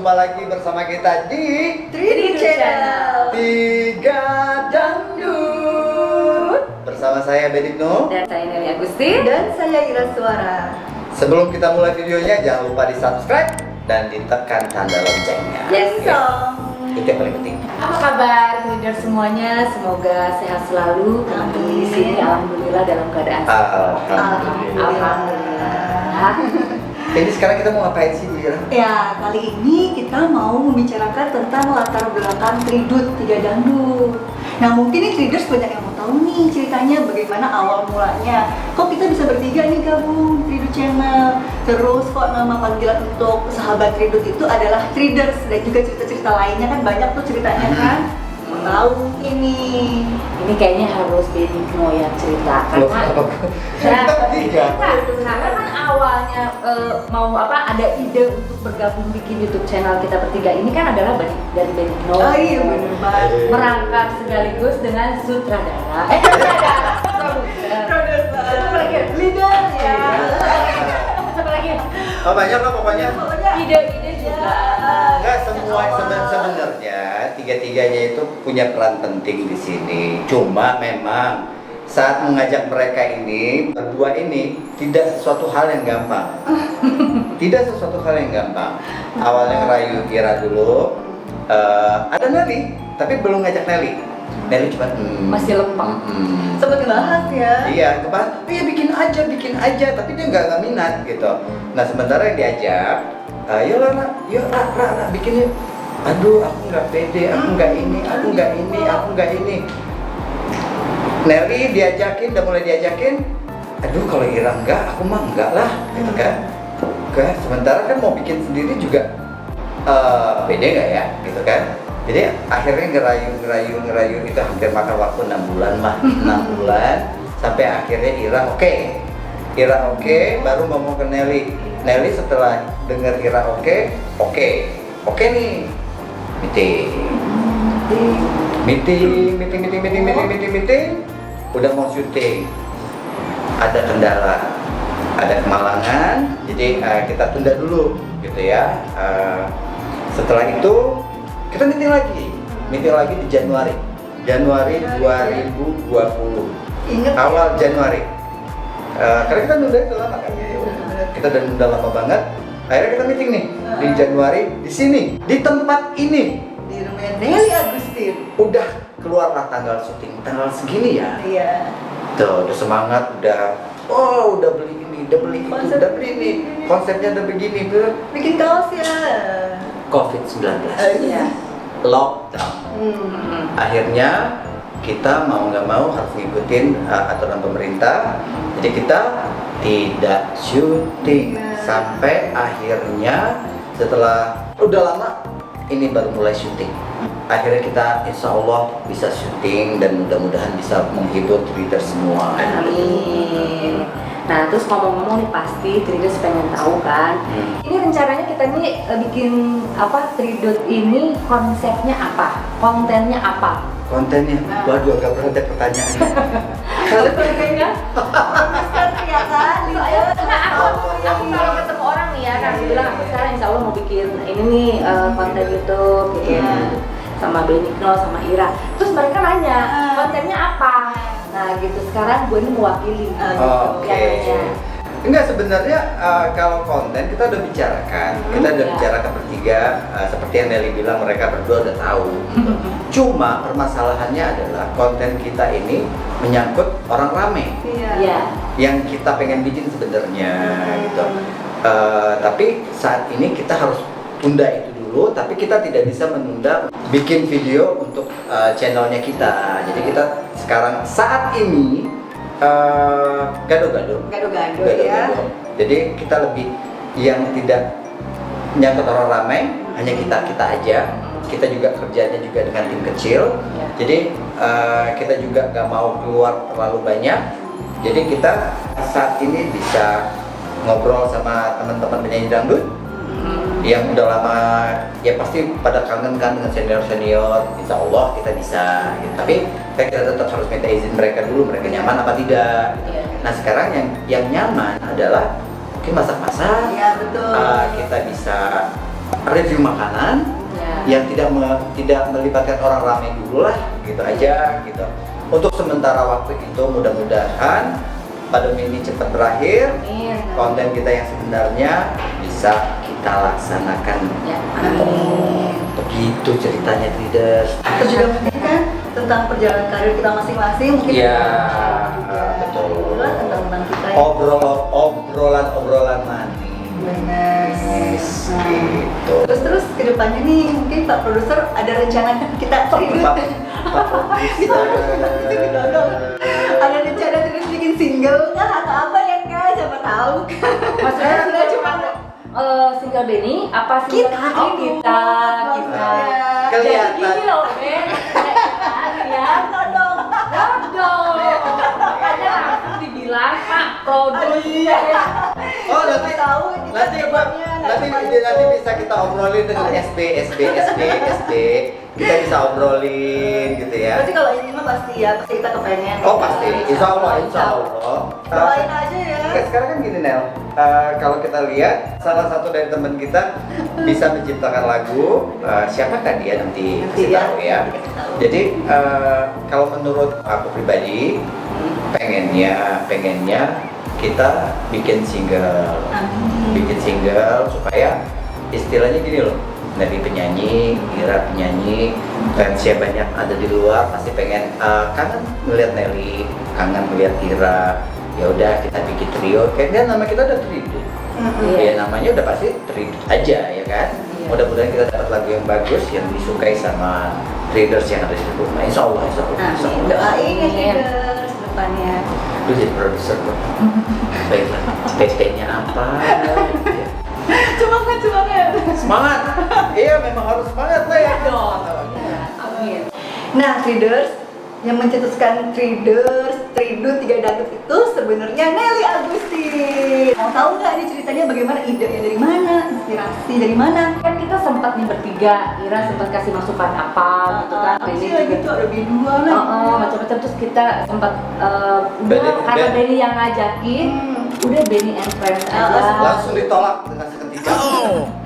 jumpa lagi bersama kita di 3D Channel. Tiga Dangdut. Bersama saya Benigno Dan saya Nelly Agustin. Dan saya Ira Suara. Sebelum kita mulai videonya, jangan lupa di subscribe dan ditekan tanda loncengnya. Yes, Itu yang paling penting. Apa kabar leader semuanya? Semoga sehat selalu. Kami di sini alhamdulillah dalam keadaan sehat. Alhamdulillah. Jadi sekarang kita mau ngapain sih, Bu Ira? Ya, kali ini kita mau membicarakan tentang latar belakang Tridut Tiga Dangdut. Nah, mungkin nih Triders banyak yang mau tahu nih ceritanya bagaimana awal mulanya. Kok kita bisa bertiga nih gabung Tridut Channel? Terus kok nama panggilan untuk sahabat Tridut itu adalah Triders, dan juga cerita-cerita lainnya kan banyak tuh ceritanya kan. Mau tahu ini. Ini kayaknya harus Benigno yang cerita Loh, karena kita bertiga. karena kan awalnya mau ada ide untuk bergabung bikin YouTube channel kita bertiga ini kan adalah dari Benigno. Oh iya, bener banget. Merangkap sekaligus dengan sutradara. Produser. Apa lagi? Leader ya. Apa lagi? Oh, banyak lah pokoknya. Ide-ide juga. Enggak, semua sebenarnya tiga-tiganya itu punya peran penting di sini. Cuma memang saat mengajak mereka ini berdua ini tidak sesuatu hal yang gampang. Tidak sesuatu hal yang gampang. Awalnya ngerayu Ira dulu. Ada Nelly, tapi belum ngajak Nelly. Nelly cuma Masih lempeng. Sempat ngebahas ya. Iya, ngebahas, iya bikin aja, tapi dia nggak minat gitu. Nah, sementara yang diajak, ayo Ra, bikin yuk. Aduh, aku nggak pede, aku nggak ini. Nelly diajakin, udah mulai diajakin. Aduh, kalau Ira enggak, aku mah enggak lah, gitu kan. Oke, sementara kan mau bikin sendiri juga, pede nggak ya, gitu kan. Jadi akhirnya ngerayu itu hampir makan waktu 6 bulan mah. 6 bulan sampai akhirnya Ira oke, baru ngomong ke Nelly. Nelly setelah dengar Ira oke nih, meeting, udah mau syuting. Ada kendala, ada kemalangan, jadi kita tunda dulu gitu ya. Setelah itu kita meeting lagi di Januari 2020. Ingat Awal Januari. Karena kita nunda itu lama kan. Kita udah nunda lama banget. Akhirnya kita meeting nih di Januari di sini, di tempat ini. di rumahnya Nelly Agustin. Udah keluarlah tanggal syuting, tanggal segini ya. Iya. Tuh, udah semangat, udah beli ini, udah beli itu, udah beli ini. Konsepnya udah begini, Bikin kaos ya. COVID-19. Iya. Lockdown. Akhirnya kita mau nggak mau harus ngikutin aturan pemerintah. Jadi kita tidak syuting sampai akhirnya setelah udah lama ini baru mulai syuting. Akhirnya kita insya Allah bisa syuting dan mudah-mudahan bisa menghibur Twitter semua. Amin. Nah, terus ngomong-ngomong nih pasti Tridus pengen tahu kan. Ini rencananya kita nih bikin Tridut ini konsepnya apa? Kontennya apa? Kontennya, waduh agak berat ya pertanyaannya. Kalau kontennya? Ya kan? Nah, aku kalau ketemu orang nih ya, kan bilang aku sekarang insya Allah mau bikin ini nih konten YouTube gitu sama Benigno sama Ira. Terus mereka nanya kontennya apa? Nah gitu, sekarang gue ini mewakili Enggak, sebenarnya kalau konten kita udah bicarakan, kita udah bicarakan bertiga, seperti yang Nelly bilang mereka berdua udah tahu. Cuma permasalahannya adalah konten kita ini menyangkut orang rame. Iya. Yang kita pengen bikin sebenarnya gitu. Tapi saat ini kita harus tunda itu dulu, tapi kita tidak bisa menunda bikin video untuk channelnya kita. Jadi kita sekarang saat ini gado-gado ya. Jadi kita lebih yang tidak nyangkut orang ramai, hanya kita aja. Kita juga kerjanya juga dengan tim kecil. Jadi kita juga nggak mau keluar terlalu banyak. Jadi kita saat ini bisa ngobrol sama teman-teman penyanyi dangdut yang udah lama, ya pasti pada kangen kan dengan senior, insya Allah kita bisa gitu. Tapi kita tetap harus minta izin mereka dulu, mereka nyaman apa tidak gitu. Nah sekarang yang nyaman adalah mungkin masak-masak, Iya betul. Kita bisa review makanan Ya. yang tidak melibatkan orang ramai dulu lah, gitu aja gitu. Untuk sementara waktu itu mudah-mudahan pandemi ini cepat berakhir, Amin. konten kita yang sebenarnya bisa kita laksanakan. Ya, amin. Begitu ceritanya Traders. Terus juga mungkin kan tentang perjalanan karir kita masing-masing mungkin. Iya, juga. betul. Itulah tentang kita ya. Obrolan money. Benar. Yes, Nah, gitu. Terus kedepannya nih mungkin Pak Produser ada rencana kita tribute. Pak Produser. Ada rencana terus bikin single nggak atau apa ya kak? Siapa tahu. Maksudnya single cuma single Benny apa single Kita, oh, kita. Jadi Kelihatan. gini loh Ben, ya dong. dong. Makanya langsung dibilang Pak Produser. Oh, nanti Tahu nanti bisa kita obrolin dengan SB. Kita bisa obrolin gitu ya. Berarti kalau ini mah pasti kita kepengen. Oh pasti, insya Allah. Doain aja ya. Oke, sekarang kan gini Nel, kalau kita lihat salah satu dari teman kita bisa menciptakan lagu, siapakah dia nanti kasih tahu ya. Kasih tahu. Jadi kalau menurut aku pribadi, pengennya kita bikin single, supaya istilahnya gini loh. Dari penyanyi, Ira penyanyi, fansnya banyak ada di luar, pasti pengen kangen melihat Nelly, kangen melihat Ira. Ya udah kita bikin trio, kayaknya nama kita udah Tridut. Ya namanya udah pasti Tridut aja ya kan. Iya. Mudah-mudahan kita dapat lagu yang bagus yang disukai sama traders yang ada di rumah. Insya Allah. Amin. Doain ya traders depannya. Lu jadi produser loh. Baiklah, PT-nya apa? Semangat. Iya memang harus semangat lah ya. Iya, amin. Nah, traders yang mencetuskan Tradut 3 Dangdut itu sebenarnya Nelly Agustin. Mau tahu nggak nih ceritanya bagaimana, idenya dari mana, inspirasi dari mana? Kan kita sempat nih bertiga, Ira sempat kasih masukan apa gitu kan. Ini gitu ada B2 lah. Macam-macam terus kita sempat Benny- karena Ben- Benny yang ngajakin, udah Benny and Friends aja. Langsung ditolak dengan seketika.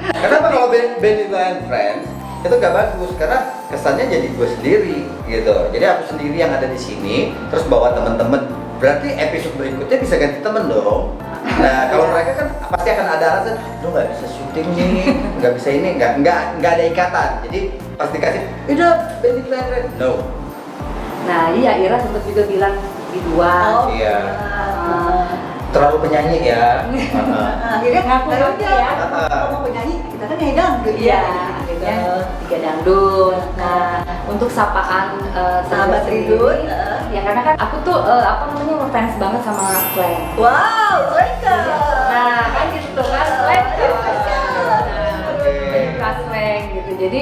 Kenapa kalau band itu and friends itu gak bagus, karena kesannya jadi gue sendiri gitu. Jadi aku sendiri yang ada di sini, terus bawa temen-temen. Berarti episode berikutnya bisa ganti temen dong. Nah kalau mereka kan pasti akan ada alasan, lu nggak bisa syuting nih, nggak bisa ini, nggak ada ikatan. Jadi pasti kasih, udah band itu and friends. No. Nah iya, Ira sempat juga bilang di dua. Iya. Terlalu penyanyi ya. Akhirnya Ngaku ya. Kalau mau penyanyi kita kan nyanyi dangdut. Iya, akhirnya 3 Dangdut. Nah, untuk sapaan Sahabat sendiri, Tridut, ya karena kan aku tuh ngefans banget sama Slang. Wow, mereka. Nah, kan gitu kan Slang. Oke. Slang gitu. Jadi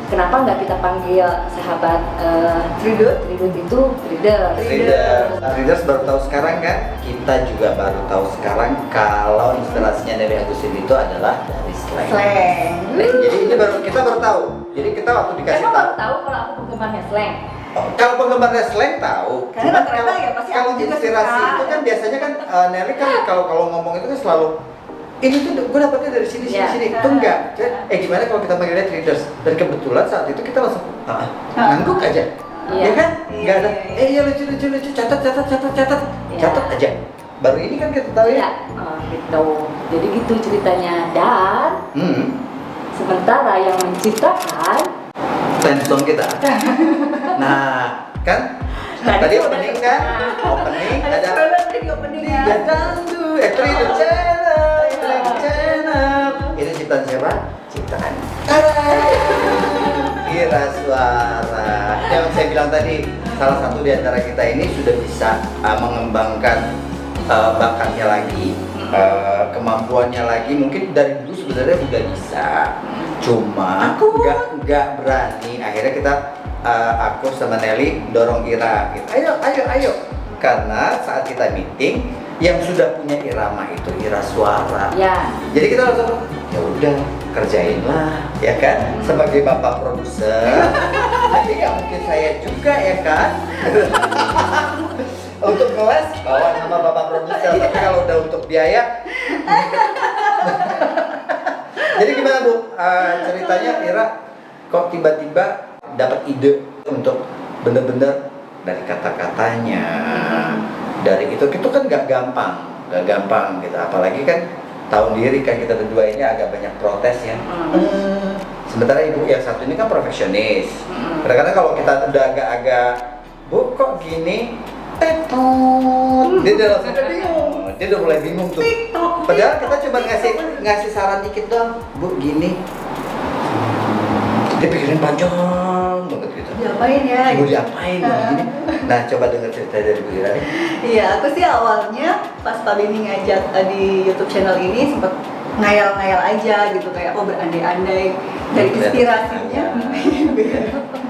kenapa nggak kita panggil sahabat Tridut? Tridut itu Traders. Traders baru tahu sekarang kan? Kita juga baru tahu sekarang kalau inspirasinya dari Agustin itu adalah dari Slang. Jadi ini kita baru tahu. Jadi kita waktu dikasih Emang tahu. baru tahu kalau aku penggemarnya Slang. Kalau penggemarnya Slang tahu. Karena Cuman rata-rata ya pasti kalau aku juga inspirasi suka. itu kan biasanya kan Nelly kan kalau ngomong itu kan selalu ini tuh gue dapetnya dari sini Ya. sini. Itu enggak. Gimana kalau kita panggilnya Traders? Dan kebetulan saat itu kita langsung ngangguk aja. Iya. Ya kan? Iya, Enggak ada. iya, Iya lucu catat. Iya. Catat aja. Baru ini kan kita tahu Ya, ya. gitu. Jadi gitu ceritanya. Dan sementara yang menciptakan Time zone kita. Nah, kan tadi opening kan? Opening ada di openingnya. Tiga Dangdut, Tridut Channel. Itu ciptaan siapa? Ciptaan Ira Suara. Yang saya bilang tadi, salah satu di antara kita ini sudah bisa mengembangkan bakatnya lagi, kemampuannya lagi. Mungkin dari dulu sebenarnya udah bisa, cuma nggak berani. Akhirnya kita aku sama Nelly dorong Ira gitu. Ayo karena saat kita meeting yang sudah punya irama itu Ira Suara. ya Jadi kita langsung ya udah kerjain lah ya kan sebagai bapak produser. Tapi nggak mungkin saya juga ya kan. Untuk kelas bawa nama bapak produser, tapi kalau udah untuk biaya Jadi gimana Bu? Ceritanya Ira kok tiba-tiba dapat ide untuk bener-bener dari kata-katanya, dari itu kan nggak gampang gitu. Apalagi kan tahu diri kan kita berdua ini agak banyak protes ya. Sementara ibu yang satu ini kan profesionis. Kadang-kadang kalau kita udah agak-agak, Bu kok gini, dia udah langsung bingung. Dia udah mulai bingung tuh. Padahal kita cuma ngasih saran dikit doang, Bu gini. Dia pikirin panjang banget gitu. Diapain ya? Mau diapain gini. Nah, coba dengar cerita dari Bu Ira. Iya, aku sih awalnya pas Pak Benny ngajak di YouTube channel ini sempat ngayal-ngayal aja gitu, kayak berandai-andai dari inspirasinya.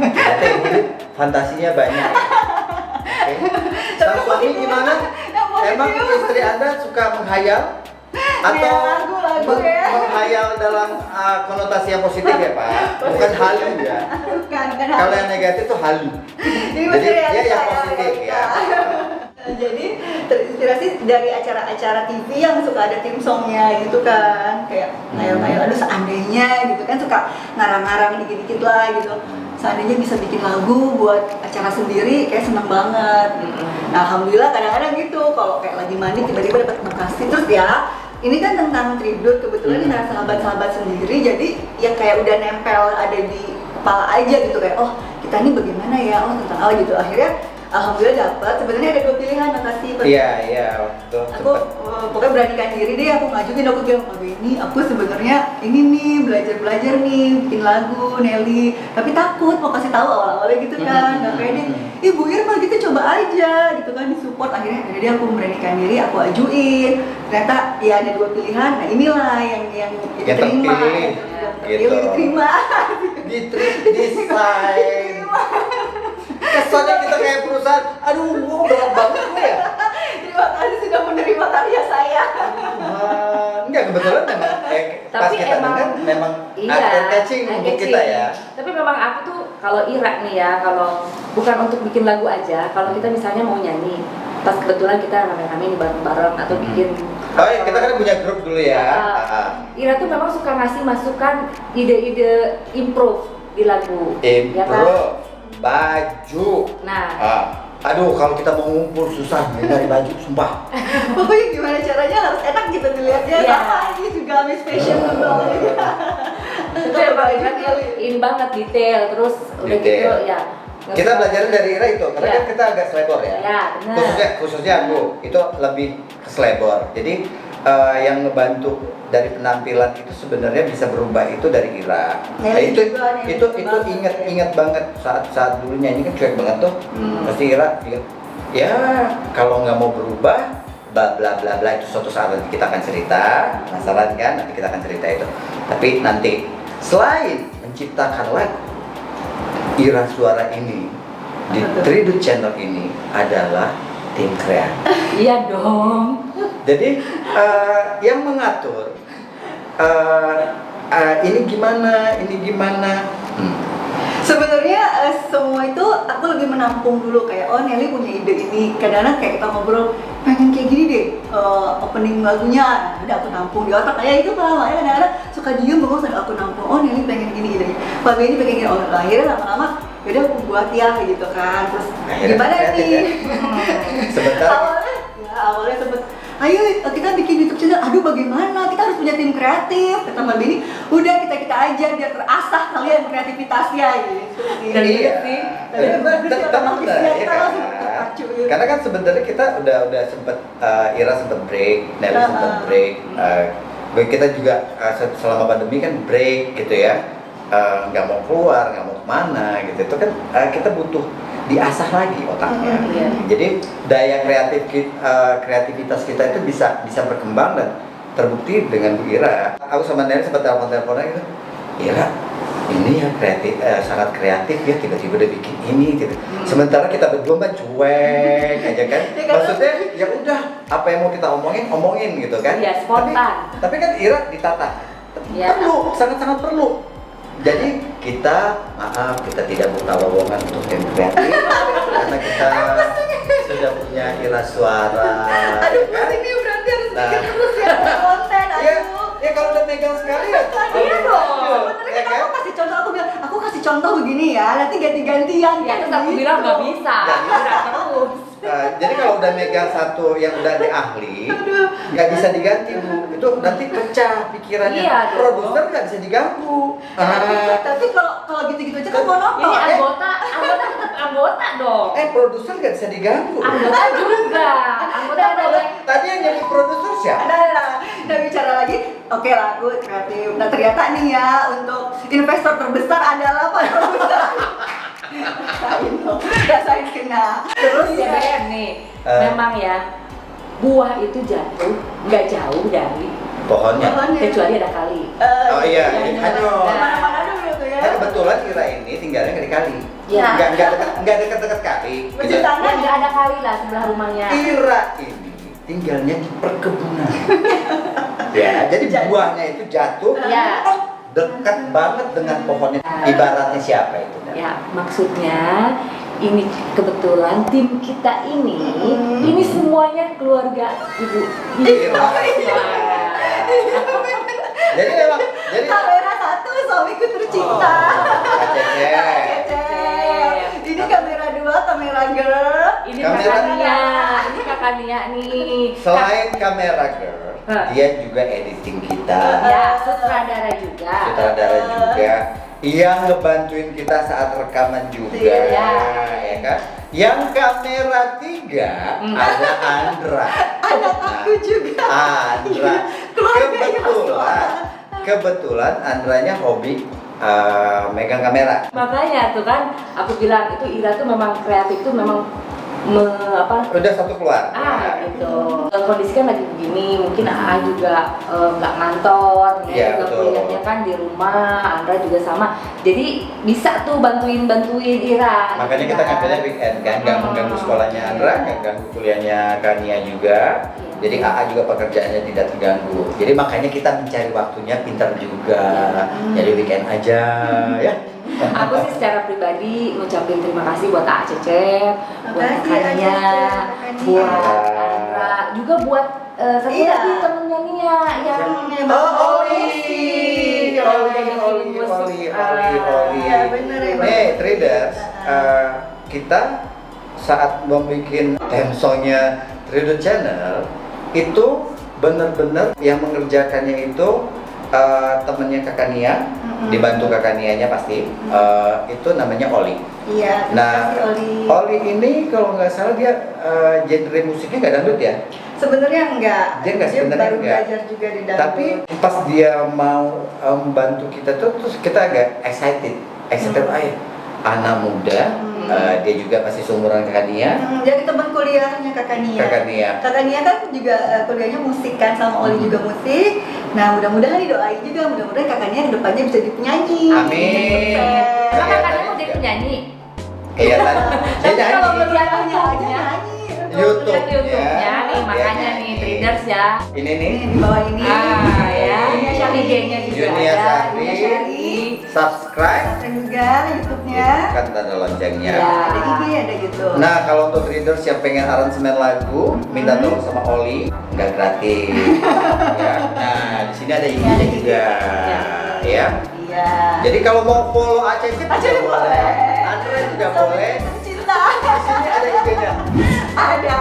Ternyata ibu fantasinya banyak. Sang suami gimana? Emang istri Anda suka menghayal? Atau lagu ya. menghayal dalam konotasi yang positif ya Pak? Bukan halu ya? Bukan Kalau yang negatif tuh halu. Jadi dia yang positif ya. Jadi terinspirasi dari acara-acara TV yang suka ada theme songnya gitu kan, kayak ngayal-ngayal, aduh seandainya gitu kan, suka ngarang-ngarang dikit-dikit lah gitu. Seandainya bisa bikin lagu buat acara sendiri, kayak seneng banget. Nah, alhamdulillah kadang-kadang gitu, kalau kayak lagi mandi tiba-tiba dapat makasih terus ya. Ini kan tentang tribute, kebetulan dengan sahabat-sahabat sendiri, jadi ya kayak udah nempel ada di kepala aja gitu, kayak oh kita ini bagaimana ya, oh tentang apa gitu. Akhirnya alhamdulillah dapat. Sebenarnya ada 2 pilihan makasih. Iya waktu aku pokoknya beranikan diri deh, aku ngajuin, aku bilang Pak Benny, aku sebenarnya ini nih belajar nih bikin lagu Nelly, tapi takut mau kasih tahu awal-awalnya gitu kan, nggak pede. Ibu Irma gitu coba aja gitu kan, disupport. Akhirnya jadi aku beranikan diri, aku ajuin. Ternyata ya ada 2 pilihan. Nah inilah yang diterima, diterima. Desain. Kesannya kita kayak perusahaan, aduh berat banget gue ya. Terima kasih sudah menerima karya saya. Enggak, kebetulan memang pas kita dengar memang catching untuk kita ya. Tapi memang aku tuh kalau Ira nih ya, kalau bukan untuk bikin lagu aja, kalau kita misalnya mau nyanyi, pas kebetulan kita rame-rame nih bareng-bareng atau bikin oh ya, kita kan punya grup dulu ya. Ira tuh memang suka ngasih masukan ide-ide improve di lagu. Ya kan? Baju. Nah, aduh kalau kita mau ngumpul susah nyari baju, sumpah. Pokoknya gimana caranya harus enak gitu dilihatnya. Iya. Ini juga Miss Fashion banget. itu emang ini banget detail, terus udah gitu ya. Kita belajar dari Ira itu, karena kan kita agak selebor ya. Ya, benar. Khususnya aku itu lebih ke selebor. Jadi yang ngebantu dari penampilan itu sebenarnya bisa berubah itu dari Ira. Nah, itu inget banget saat dulu nyanyi kan cuek banget tuh. Pasti Ira ya kalau nggak mau berubah bla bla bla bla, itu suatu saat nanti kita akan cerita. Penasaran kan? Nanti kita akan cerita itu. Tapi nanti selain menciptakan lagu, Ira Suara ini di Tridut Channel ini adalah tim kreatif. Iya dong. Jadi yang mengatur ini gimana. Sebenarnya semua itu aku lebih menampung dulu, kayak oh Nelly punya ide ini. Kadang-kadang kayak kita ngobrol pengen kayak gini deh opening lagunya, udah aku nampung di otak kayak itu. Makanya kadang-kadang suka diem bengong sambil aku nampung, oh Nelly pengen gini idenya, Pak Benny pengen gini. Oh akhirnya lama-lama yaudah aku buat ya gitu kan. Terus akhirnya gimana nih ya? Sebentar awalnya sempet ayo kita bikin YouTube channel, aduh bagaimana, kita harus punya tim kreatif, kata Mbak Benny. Udah kita aja biar terasah kalian kreativitasnya gitu. Iya. Karena kan sebenarnya kita udah sempet Ira sempet break, Nelly sempet break. Kita juga selama pandemi kan break gitu ya. Nggak mau keluar, nggak mau kemana gitu. Itu kan kita butuh diasah lagi otaknya. Jadi daya kreativitas kita itu bisa berkembang dan terbukti dengan Bu Ira. Aku sama Nelly sempat telepon-teleponan gitu. Ira, ini ya sangat kreatif ya, tiba-tiba udah bikin ini gitu. Sementara kita berdua kan cuek aja kan. Maksudnya ya udah apa yang mau kita omongin gitu kan. Iya, spontan. Tapi kan Ira ditata. Perlu, sangat-sangat perlu. Jadi kita tidak buka lowongan untuk tim kreatif karena kita sudah punya Ira Suara. Aduh, ini berarti harus bikin terus ya konten. Ya kalau udah megang sekali ya. Iya dong. Sebenarnya kan aku kasih contoh, aku bilang, aku kasih contoh begini ya, nanti ganti-gantian. Ya terus aku bilang nggak bisa, gerak terus. Jadi kalau udah megang satu yang udah di ahli, nggak bisa diganti Bu. Itu nanti pecah pikirannya. Iya, dong. Produser nggak bisa diganggu. Tapi kalau gitu-gitu aja kan monoton. Ini anggota tetap anggota dong. Produser nggak bisa diganggu. Anggota juga, anggota ada. Tadi yang jadi produser siapa? Nah bicara lagi, oke lah aku kreatif. Nah ternyata nih ya, untuk investor terbesar adalah Pak produser. Rasain kena. Terus ya Ben nih, memang ya buah itu jatuh nggak jauh dari Pohonnya. kecuali ada kali. Oh iya, aduh. Mana-mana dulu tuh ya. Nah, kebetulan Ira ini tinggalnya nggak di kali. Iya. Nggak dekat-dekat kali. Masih tanah. Nggak ada kali lah sebelah rumahnya. Ira ini tinggalnya di perkebunan. Ya, jadi buahnya itu jatuh. Ya. Dekat banget dengan pohonnya. Ibaratnya siapa itu? Ya, maksudnya ini kebetulan tim kita ini semuanya keluarga Ibu. Ira. Jadi memang, jadi Kamera satu, suamiku tercinta. Cece. Ini kamera dua, kamera girl. Ini Kamera- kakak Nia nih. Selain kamera girl, dia juga editing kita. Ya, sutradara juga. Sutradara juga yang ngebantuin kita saat rekaman juga, Iya. ya kan? Yang kamera 3 ada Andra. Anak aku juga. Andra. Kebetulan Andranya hobi megang kamera. Makanya tuh kan aku bilang itu Ira tuh memang kreatif tuh memang Udah satu keluarga. gitu. Kondisi kan lagi begini, mungkin AA juga nggak ngantor, Iya, juga betul. kuliahnya kan di rumah, Andra juga sama. Jadi bisa tuh bantuin Ira. Makanya kita ngambilnya weekend kan, nggak mengganggu sekolahnya Andra, nggak ganggu kuliahnya Kania juga. Jadi AA juga pekerjaannya tidak terganggu. Jadi makanya kita mencari waktunya pintar juga. Jadi weekend aja ya. Aku sih secara pribadi ngucapin terima kasih buat AA Cecep, buat Makasih, Kania, Kania. buat Andra, juga buat satu Iya. lagi temennya Nia yang Oli. Iya bener ya. Nih, traders, kita saat membuat temsonya Trader Channel itu benar-benar yang mengerjakannya itu temennya Kakak Nia, dibantu Kakak Nianya pasti. Itu namanya Oli. Iya. Nah, terima kasih, Oli ini kalau nggak salah dia genre musiknya nggak dangdut ya. Sebenarnya enggak. Dia enggak, sebenarnya baru enggak. belajar juga di dangdut. Tapi pas dia mau membantu kita tuh, terus kita agak excited, anak muda, dia juga masih seumuran Kakak Nia. Jadi teman kuliahnya Kakak Nia. Kakak Nia. Kakak Nia kan juga kuliahnya musik kan, sama Oli juga musik. Nah mudah-mudahan didoain juga, mudah-mudahan Kakak Nia kedepannya bisa jadi penyanyi. Amin. Emang kakaknya mau jadi penyanyi? Iya kan, dia Tapi kalau nyanyi. melihat Penyanyi aja YouTube-nya, nyanyi. YouTube. YouTube-nya nih, makanya nih traders ya. Ini nih, Ini di bawah ini. Ya, Syahri IG-nya juga Junia ada. Syahri. Junia Syahri. subscribe, Dan juga YouTube-nya. tekan tanda loncengnya. Ya. Ada IG, ada YouTube. Nah, kalau untuk traders yang pengen aransemen lagu, minta tolong sama Oli, nggak gratis. Ya. Nah, di sini ada IG-nya juga, ya. Iya. Jadi kalau mau follow ACC juga Aceh boleh, boleh. Andre juga boleh. Cinta. Di sini ada IG-nya. Ada.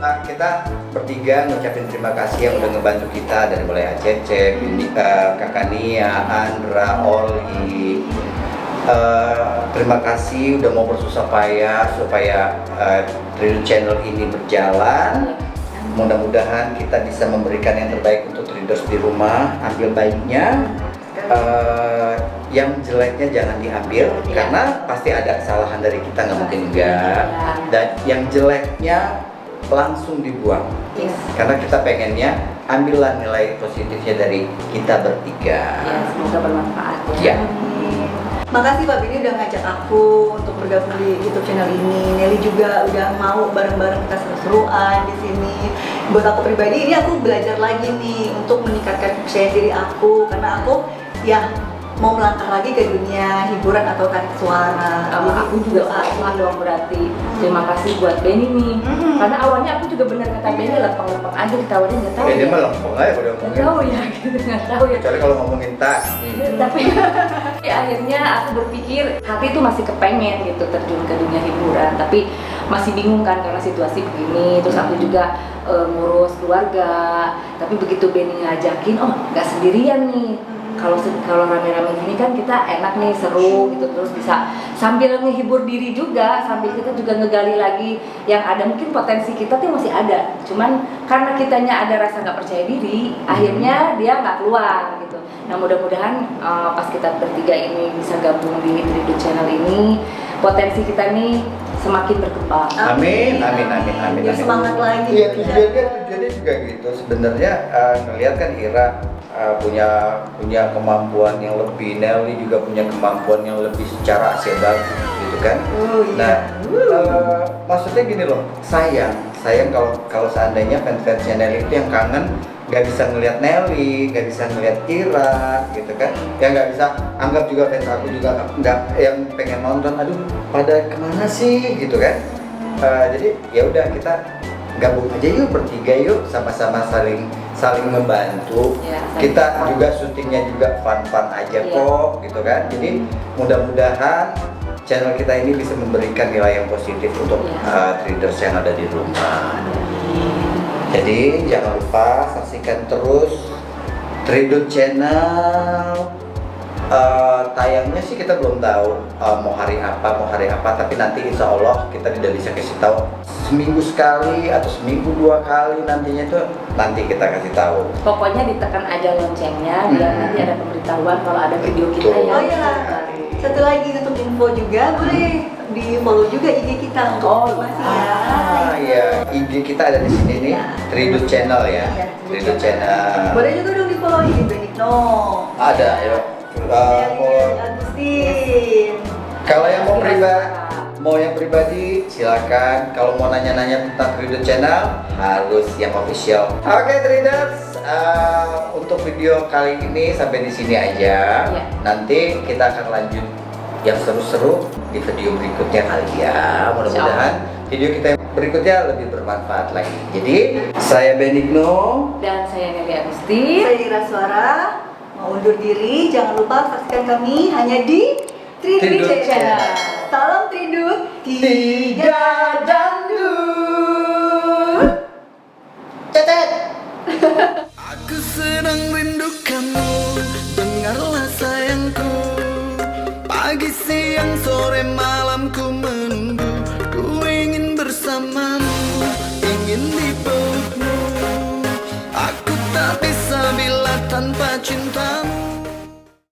Nah, kita bertiga ngucapin terima kasih yang udah ngebantu kita dari mulai ACC, Kakak Nia, Andra, Oli. Terima kasih udah mau bersusah payah supaya Trader Channel ini berjalan. Mudah-mudahan kita bisa memberikan yang terbaik untuk traders di rumah. Ambil baiknya, yang jeleknya jangan diambil, karena pasti ada kesalahan dari kita, nggak mungkin enggak. Dan yang jeleknya langsung dibuang, karena kita pengennya ambillah nilai positifnya dari kita bertiga. Ya, semoga bermanfaat Ya. Makasih Pak Bini udah ngajak aku untuk bergabung di YouTube channel ini. Nelly juga udah mau bareng-bareng kita seru-seruan di sini. Buat aku pribadi ini aku belajar lagi nih untuk meningkatkan kepercayaan diri aku, karena aku ya mau melangkah lagi ke dunia hiburan atau tarik suara. Sama Jadi, aku juga doain. sama dong berarti. Terima kasih buat Benny nih. Karena awalnya aku juga benar kata Benny lempeng-lempeng aja ditawarin nggak tahu. Ini Ya. mah lempeng aja udah Nggak ngomongin. tahu ya, gitu nggak tahu ya. Kecuali kalau ngomongin tas. Tapi akhirnya aku berpikir hati itu masih kepengen gitu terjun ke dunia hiburan, tapi masih bingung kan karena situasi begini. Terus aku juga ngurus keluarga. Tapi begitu Benny ngajakin, oh nggak sendirian nih. Kalau rame-rame gini kan kita enak nih, seru gitu, terus bisa sambil ngehibur diri juga, sambil kita juga ngegali lagi yang ada. Mungkin potensi kita tuh masih ada, cuman karena kitanya ada rasa nggak percaya diri, akhirnya dia nggak keluar gitu. Nah mudah-mudahan pas kita bertiga ini bisa gabung di Tridut Channel ini, potensi kita nih semakin berkembang. Amin, amin, amin, amin. Biar amin. semangat lagi. Iya, tujuannya juga gitu. Sebenarnya ngelihat kan Ira punya kemampuan yang lebih, Nelly juga punya kemampuan yang lebih secara aseban gitu kan. Oh, iya. Nah, maksudnya gini loh, sayang kalau seandainya fans-fansnya Nelly itu yang kangen nggak bisa ngelihat Nelly, nggak bisa ngelihat Ira gitu kan, ya nggak bisa anggap juga fans aku juga nggak yang pengen nonton, aduh pada kemana sih gitu kan. Jadi ya udah kita gabung aja yuk bertiga yuk, sama-sama saling membantu. Ya, Kita juga syutingnya juga fun-fun aja Iya. kok gitu kan. Jadi mudah-mudahan channel kita ini bisa memberikan nilai yang positif untuk Iya. traders yang ada di rumah. Jadi jangan lupa saksikan terus Tridut Channel. Tayangnya sih kita belum tahu mau hari apa, tapi nanti insya Allah kita tidak bisa kasih tahu seminggu sekali atau seminggu 2 kali, nantinya itu nanti kita kasih tahu. Pokoknya ditekan aja loncengnya biar nanti ada pemberitahuan kalau ada video kita Betul. ya. Oh iya, satu lagi untuk info juga, boleh di follow juga IG kita untuk informasi ya. Iya, IG kita ada di sini nih, Tridut Channel ya, Iya, Tridut Channel. Boleh juga dong di follow IG Benigno. Ada ya. Agustin. Kalau yang mau yang pribadi silakan. Kalau mau nanya-nanya tentang Tridut Channel harus yang official. Oke Traders, untuk video kali ini sampai di sini aja. Iya. Nanti kita akan lanjut yang seru-seru di video berikutnya kali ya. Mudah-mudahan video kita yang berikutnya lebih bermanfaat lagi. Jadi saya Benigno. Dan saya Nelly Agustin. Saya Ira Suara. Mau undur diri, jangan lupa saksikan kami hanya di Tridut Tridut Channel. Channel. Salam Tridut, Tiga dangdut. Cetet. Aku sedang rindukanmu, dengarlah sayangku. Pagi, siang, sore, malam ku menunggu. Ku ingin bersamamu, ingin dipelukmu. Aku tak bisa bila tanpa